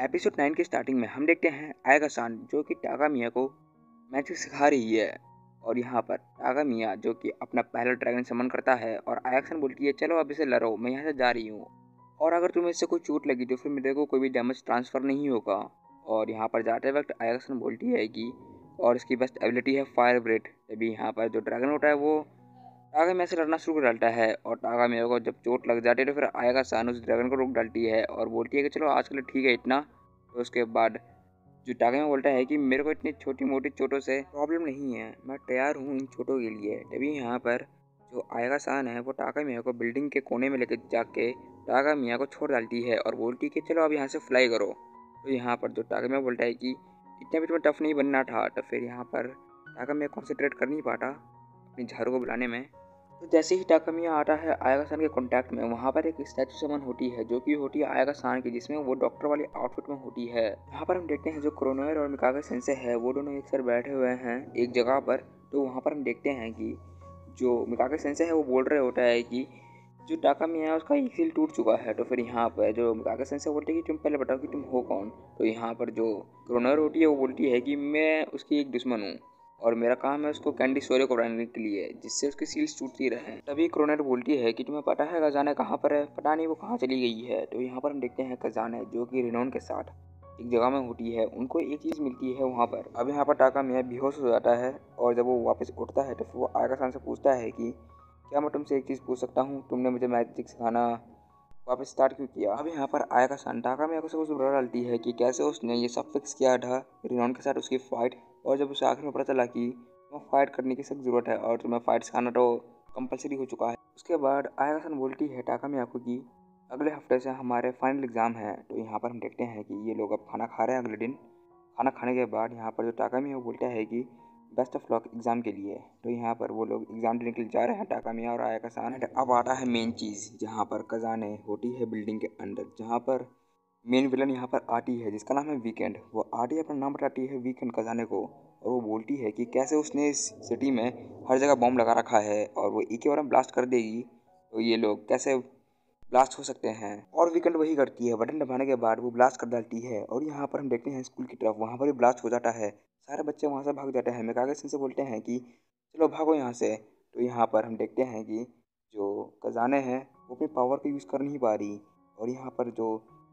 Episode 9 की starting में हम देखते हैं आयगा सान जो कि टागा मिया को मैजिक सिखा रही है। और यहाँ पर टागा मिया जो कि अपना पहला ड्रैगन समन करता है और आयगा सान बोलती है चलो अब इसे लड़ो, मैं यहाँ से जा रही हूँ और अगर तुम्हें इससे कोई चोट लगी तो फिर मेरे को कोई भी डैमेज ट्रांसफ़र नहीं होगा। और यहाँ पर जाते वक्त आयगा सान बोलती है कि और इसकी बेस्ट एबिलिटी है फायर ब्रेथ। तभी यहाँ पर जो ड्रैगन होता है वो टागा मिया से लड़ना शुरू कर डालता है और टागा मिया को जब चोट लग जाती है तो फिर आयगा सान उस ड्रैगन को रोक डालती है और बोलती है कि चलो आज के लिए ठीक है इतना। तो उसके बाद जो टागा मिया बोलता है कि मेरे को इतनी छोटी मोटी चोटों से प्रॉब्लम नहीं है, मैं तैयार हूँ इन चोटों के लिए। तभी यहाँ पर जो आयगा सान है वो टागा मिया को बिल्डिंग के कोने में लेकर जाके टागा मिया को छोड़ डालती है और बोलती है कि चलो अब यहाँ से फ्लाई करो। तो यहाँ पर जो टागा मिया बोलता है कि इतना भी तुम्हें टफ नहीं बनना था। तो फिर यहाँ पर टागा मिया कॉन्सेंट्रेट कर नहीं पाता अपनी झारू को बुलाने में। तो जैसे ही टागा मिया आता है आयगा सान के कांटेक्ट में, वहाँ पर एक स्टैचू समन होती है जो कि होती है आयगा सान की, जिसमें वो डॉक्टर वाली आउटफिट में होती है। यहाँ पर हम देखते हैं जो क्रोनोयर और मिकागे सेंसे है वो दोनों एक साथ बैठे हुए हैं एक जगह पर। तो वहाँ पर हम देखते हैं कि जो मिकागे सेंसे है वो बोल रहे होता है कि जो टाका मिया है उसका एक सील टूट चुका है। तो फिर यहाँ पर जो मिकागे सेंसे बोलते हैं कि तुम पहले बताओ कि तुम हो कौन। तो यहाँ पर जो क्रोनोयर होती है वो बोलती है कि मैं उसकी एक दुश्मन हूँ और मेरा काम है उसको कैंडी सोरे को बनाने के लिए जिससे उसकी सील्स टूटती रहे। तभी क्रोनर बोलती है कि तुम्हें पता है खजाना कहाँ पर है, पता नहीं वो कहाँ चली गई है। तो यहाँ पर हम देखते हैं खजाना जो कि रिनोन के साथ एक जगह में होती है, उनको एक चीज़ मिलती है वहाँ पर। अब यहाँ पर टाका मिया बेहोश हो जाता है और जब वो वापस उठता है तो फिर वो आयगा सान से पूछता है कि क्या मैं तुमसे एक चीज़ पूछ सकता हूँ, तुमने मुझे मैजिक सिखाना वापस स्टार्ट क्यों किया। अब यहाँ पर आयगा सान टाका मिया को सब कुछ बुरा डालती है कि कैसे उसने ये सब फिक्स किया था रिनोन के साथ उसकी फाइट। और जब उसे आखिर में पता चला कि तुम्हें फाइट करने की सख्त ज़रूरत है और तुम्हें फाइट सिखाना तो कंपलसरी हो चुका है। उसके बाद आयगा सान बोलती है टाका मिया को कि अगले हफ्ते से हमारे फाइनल एग्ज़ाम है। तो यहाँ पर हम देखते हैं कि ये लोग अब खाना खा रहे हैं अगले दिन। खाना खाने के बाद यहाँ पर जो टाका मिया बोलता है कि बेस्ट ऑफ लक एग्ज़ाम के लिए। तो यहाँ पर वो लोग एग्ज़ाम देने के लिए जा रहे हैं टाका मिया और आयगा सान। अब आता है मेन चीज़ जहाँ पर खजाने होती है बिल्डिंग के अंदर, जहाँ पर मेन विलन यहाँ पर आती है जिसका नाम है वीकेंड। वो आती अपना नाम बताती है वीकेंड खजाने को और वो बोलती है कि कैसे उसने इस सिटी में हर जगह बॉम्ब लगा रखा है और वो एक ही बार में ब्लास्ट कर देगी तो ये लोग कैसे ब्लास्ट हो सकते हैं। और वीकेंड वही करती है, बटन दबाने के बाद वो ब्लास्ट कर डालती है और यहाँ पर हम देखते हैं स्कूल की तरफ, वहाँ पर भी ब्लास्ट हो जाता है। सारे बच्चे वहाँ से भाग जाते हैं। मिकागे सिंह से बोलते हैं कि चलो भागो यहाँ से। तो यहाँ पर हम देखते हैं कि जो खजाने हैं वो अपनी पावर को यूज़ कर नहीं पा रही और यहाँ पर जो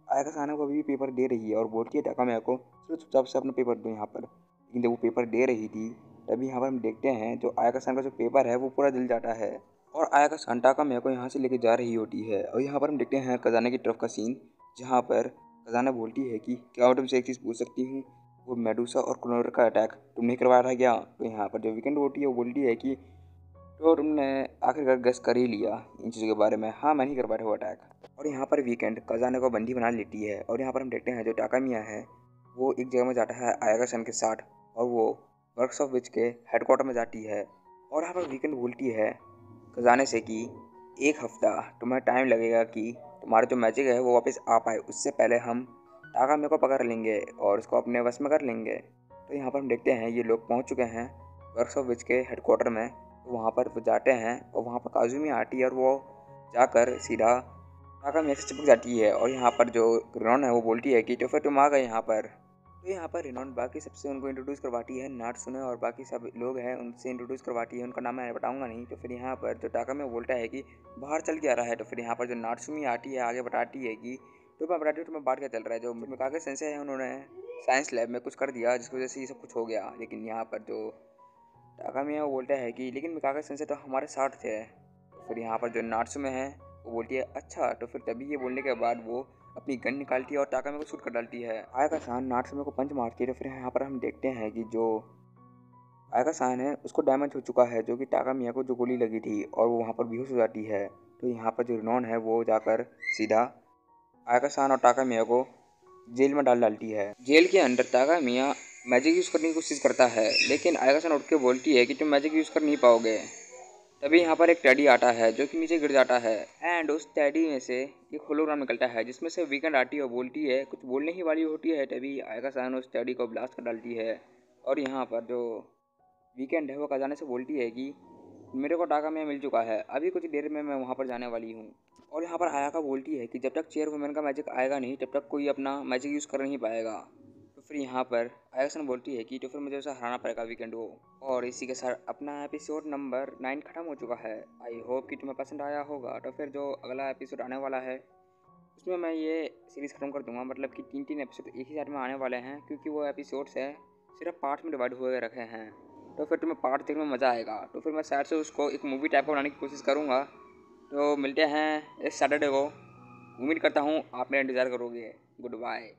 आयगा सान है वो अभी भी पेपर दे रही है और बोलती है टाका मिया को चलो चुपचाप से अपना पेपर दो यहाँ पर। लेकिन जब वो पेपर दे रही थी तभी यहाँ पर हम देखते हैं जो आयगा सान का जो पेपर है वो पूरा जल जाता है और आयगा सान टाका मिया को यहाँ से लेके जा रही होती है। और यहाँ पर हम देखते हैं खजाने की तरफ का सीन जहाँ पर खजाना बोलती है कि क्या मैं तुमसे एक चीज़ पूछ सकती हूँ, वो मेडूसा और क्लोनर का अटैक तुमने करवाया था क्या। तो यहाँ पर जो वीकेंड होती है वो बोलती है कि तो तुमने आखिरकार गेस कर ही लिया इन चीज़ों के बारे में, हाँ मैं नहीं कर पाया था वो अटैक। और यहाँ पर वीकेंड खजाने को बंदी बना लेती है और यहाँ पर हम देखते हैं जो टाका मिया है वो एक जगह में जाता है आयगा सान के साथ और वो वर्क्स ऑफ विच के हेडक्वार्टर में जाती है। और यहाँ पर वीकेंड बोलती है खजाने से कि एक हफ्ता तुम्हें टाइम लगेगा कि तुम्हारा जो मैजिक है वो वापस आ पाए, उससे पहले हम टाका मिया को पकड़ लेंगे और उसको अपने वश में कर लेंगे। तो यहाँ पर हम देखते हैं ये लोग पहुँच चुके हैं वर्क्स ऑफ विच के हेडक्वार्टर में। तो वहाँ पर वो जाते हैं और वहाँ पर काजुमी आती है और वो जाकर सीधा टाका मिया से चिपक जाती है। और यहाँ पर जो रिनोन है वो बोलती है कि तो फिर तुम आ गए यहाँ पर। तो यहाँ पर रिनोन बाकी सबसे उनको इंट्रोड्यूस करवाती है, नाटसुने और बाकी सब लोग हैं उनसे इंट्रोड्यूस करवाती है, उनका नाम मैं बताऊंगा नहीं। तो फिर यहाँ पर जो टाका मिया बोलता है कि बाहर चल के आ रहा है। तो फिर यहाँ पर जो नाटसुमी आती है आगे बताती है कि तो मैं बताती हूँ तुम्हें बाहर क्या चल रहा है। जो मिकागे सेंसे है उन्होंने साइंस लैब में कुछ कर दिया जिसकी वजह से ये सब कुछ हो गया। लेकिन यहाँ पर जो टाका मिया वो बोलता है कि लेकिन मिकागे सेंसे तो हमारे साथ थे। तो फिर यहाँ पर जो नाटसुमे है वो बोलती है अच्छा। तो फिर तभी ये बोलने के बाद वो अपनी गन निकालती है और टाका मिया को शूट कर डालती है। आयगा सान नाटसुमे को पंच मारती है। तो फिर यहाँ पर हम देखते हैं कि जो आयगा सान है उसको डैमेज हो चुका है जो कि टाका मिया को जो गोली लगी थी और वो वहाँ पर बेहोश हो जाती है। तो यहाँ पर जो रिनोन है वो जाकर सीधा आयगा सान और टाका मिया को जेल में डालती है। जेल के अंदर टाका मिया मैजिक यूज़ करने की कोशिश करता है लेकिन आयगा सान उठ के बोलती है कि तुम मैजिक यूज़ कर नहीं पाओगे। तभी यहाँ पर एक टेडी आता है जो कि नीचे गिर जाता है एंड उस टेडी में से एक होलोग्राम निकलता है जिसमें से वीकेंड आती है और बोलती है कुछ बोलने ही वाली होती है। तभी आयगा सान उस टेडी को ब्लास्ट कर डालती है और यहाँ पर जो वीकेंड है वो खजाने से बोलती है कि मेरे को टाका मिया मिल चुका है, अभी कुछ देर में मैं वहाँ पर जाने वाली हूँ। और यहाँ पर आयाका बोलती है कि जब तक चेयर वुमेन का मैजिक आएगा नहीं तब तक कोई अपना मैजिक यूज़ कर नहीं पाएगा। तो फिर यहाँ पर आयाका बोलती है कि तो फिर मुझे उसे हराना पड़ेगा वीकेंड को। और इसी के साथ अपना एपिसोड नंबर 9 खत्म हो चुका है। आई होप कि तुम्हें पसंद आया होगा। तो फिर जो अगला एपिसोड आने वाला है उसमें मैं ये सीरीज़ खत्म कर दूंगा, मतलब कि 3 एपिसोड एक ही साथ में आने वाले हैं, क्योंकि वो एपिसोड्स है सिर्फ पार्ट्स में डिवाइड हुए रखे हैं। तो फिर तुम्हें पार्ट देखने में मज़ा आएगा। तो फिर मैं शायद से उसको एक मूवी टाइप का बनाने की कोशिश करूँगा। तो मिलते हैं इस सैटरडे को। उम्मीद करता हूँ आप मेरा इंतज़ार करोगे। Good bye.